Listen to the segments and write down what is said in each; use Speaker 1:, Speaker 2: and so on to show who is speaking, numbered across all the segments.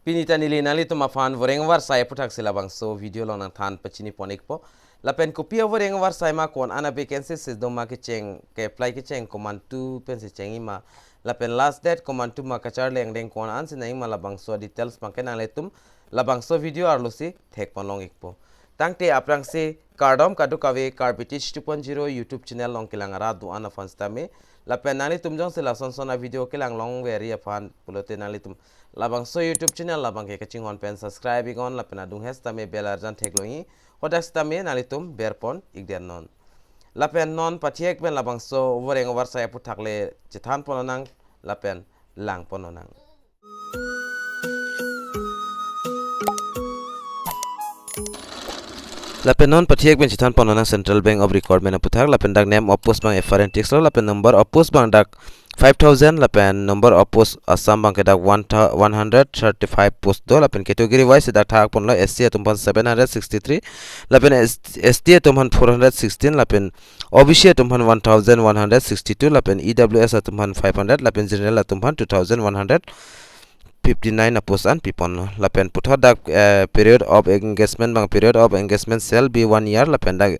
Speaker 1: Pinita nili nali tu mafan voreng AWARSAI APHUTHAK LABANGSO video long nang than pachini ponik po lapen kopia voreng AWARSAI ma kon ana vacancies is doma ke cheng ke apply ke cheng command 2 pen se cheng ima lapen last date command 2 ma kachar leng deng kon an se nai ma labangso details ma ken aletum labangso video arlosi thek ponlong ikpo tangte aprangse KARDOM kadu kawe Carbitage 2.0 YouTube channel long kilangara du ana fanstame lapen nali tumjong se lason sona video kilang long veri afan pulote nali tum labangso YouTube channel labang ke kaching on pen subscribe igon lapen adung hestame bell arjan thekloi hodastame nali tum berpon igden non lapen non pathiek ben labangso voreng AWARSAI APHUTHAK le chithan pononang lapen lang pononang lapen non pathiek ben chithan pononang Central Bank of Recruitment APHUTHAK lapen dak name of post bang Apprentice lo lapen number of post bang dak 5000 lapen number of post Assam bang kedak 135 post do lapen category wise dak thak pon lo SC tumpan 763 lapen ST tumpan 416 lapen OBC tumpan 1162 lapen EWS tumpan 500 lapen general tumpan 2159 post an pipon lapen puthot dak period of engagement bang period of engagement shall be 1 year lapen dak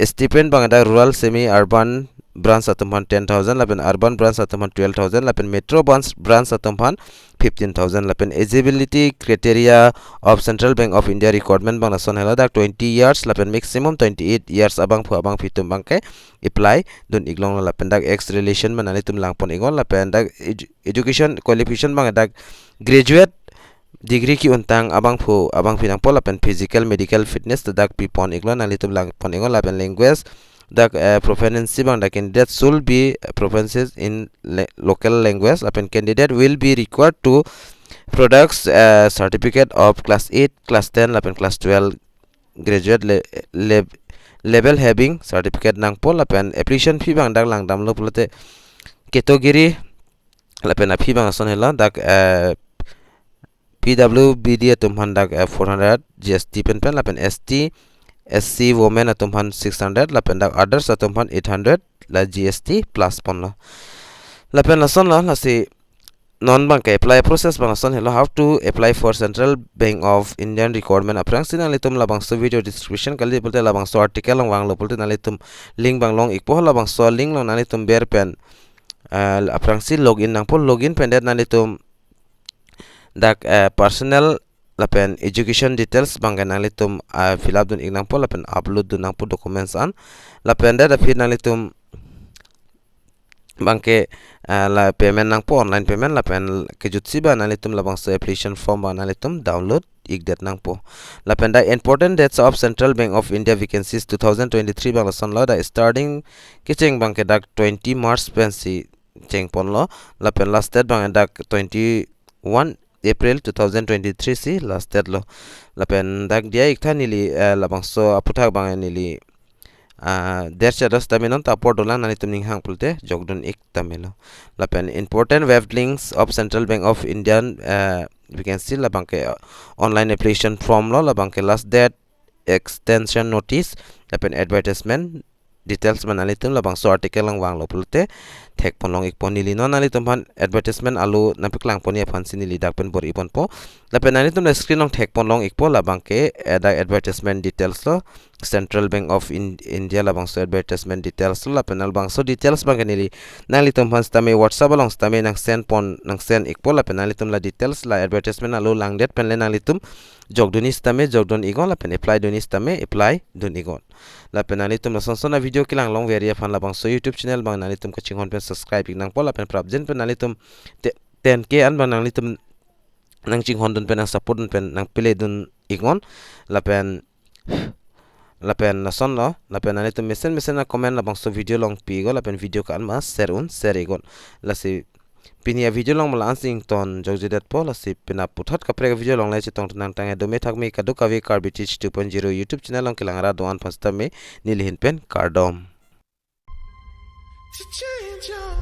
Speaker 1: stipend bang dak rural semi urban branch atumhan 10,000 lapen urban branch atumhan 12,000 lapen metro branch atumhan 15,000 lapen eligibility criteria of Central Bank of India Recruitment bang nason hela dak 20 years lapen maximum 28 years abang phu abang pitum bang ke apply dun iglong lapen dak ex relation manani tum langpon igon lapen dak education qualification bang dak graduate degree ki untang abang phu abang pinang pol lapen physical medical fitness dak pipon iglon nali tum langpon igon lapen language the proficiency bang the candidate should be proficiency in local language lapen candidate will be required to products certificate of class 8 class 10 lapen class 12 graduate level having certificate nang pol lapen application fee bang dak lang dam lo pulote category lapen a fee bang son hela dak PWBD tumhan dak 400 GST pen lapen SC women atumhan 600 lapen dak others atumhan 800 la GST plus pon la lapen la son la si non bank apply process bang son hello how to apply for Central Bank of Indian Recruitment aprang sin alitum labang so video description kali bolte labang so article long wang lo bolte nalitum link bang long ikpo labang so link long nalitum ber pen aprang sin login nang pol login pen det nalitum dak personal lapen education details bangkan nalitum fill up dun ignang po lapen upload dun nang po documents an lapen da fit nalitum bangke la payment nang po online payment lapen kejutsi ba nalitum labang so application form ba nalitum download igdet nang po lapen da important dates of Central Bank of India vacancies 2023 bang lason lo da starting kicheng bangke dak 20 March pensi cheng pon lo lapen last date bang dak 21 April 2023 si last date lo lapen dak dia ikta nili labangso APHUTHAK bang nili dercha das taminon ta por dolan nani tumning hang pulte jogdon ik tamelo lapen important web links of Central Bank of Indian we can see labang ke online application form lo labang ke last date extension notice lapen advertisement details manali tum labang so article lang wang lo pulte thek ponlong ik ponili non nali tum han advertisement alu napik lang poni aphan sinili dak pen bor ipon po lapen nali tum screen long thek ponlong ik po labang ke da advertisement details lo Central Bank of India labang so advertisement details lo lapen albang so details bang nili nali tum han stame WhatsApp long stame nang send pon nang send ik po lapen nali tum la details la advertisement alu lang det pen le nali tum jogdoni stame jogdon igon lapen apply doni stame apply don igon lapen nali tum la sonsona video kilang long veria fan labang so YouTube channel bang nali tum kaching hon pen subscribe nang pola pen prabjen pen nali tum 10k an bang nali tum nang ching hon dun pen nang support dun pen nang pile dun igon lapen la son lo lapen nali tum mesen na comment labang so video long pi go lapen video kan mas share igon la si pinia video long mala ansing ton jogjidat po la si pina puthot kapre video long lai chitong nang tang do me thak me kadu kavi Carbitage 2.0 YouTube channel long kilangara doan pasta me nilihin pen KARDOM. To change your